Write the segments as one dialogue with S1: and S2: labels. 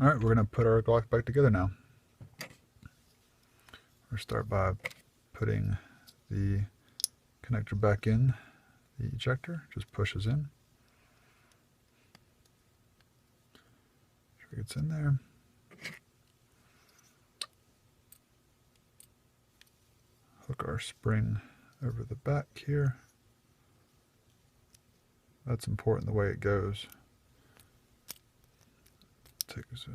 S1: Alright, we're going to put our Glock back together now. We'll start by putting the connector back in the ejector. Just pushes in. Make sure it gets in there. Hook our spring over the back here. That's important the way it goes. Takes so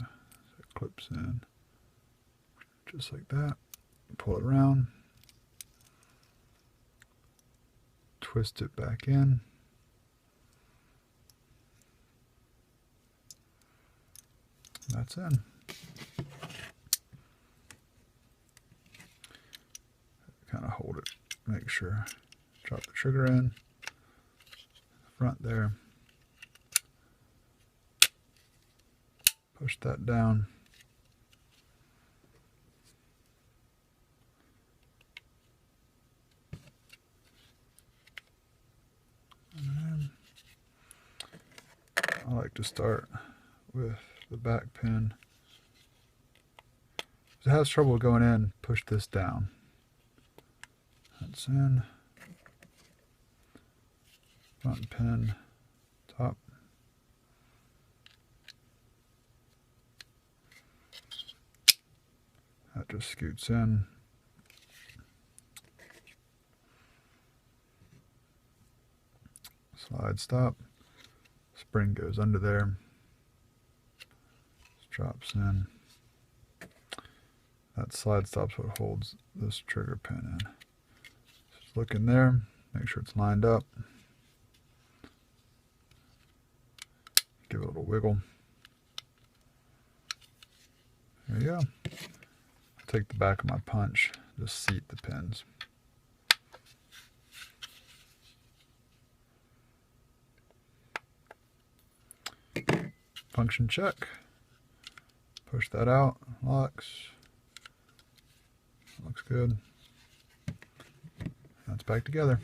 S1: it clips in just like that. Pull it around. Twist it back in. That's in. Kind of hold it. Make sure. Drop the trigger in. Front there. Push that down. And I like to start with the back pin. If it has trouble going in, push this down. That's in. Front pin, top. That just scoots in. Slide stop. Spring goes under there. Just drops in. That slide stop's what holds this trigger pin in. Just look in there, make sure it's lined up. Give it a little wiggle. There you go. Take the back of my punch, just seat the pins. Function check. Push that out, locks. Looks good. Now it's back together.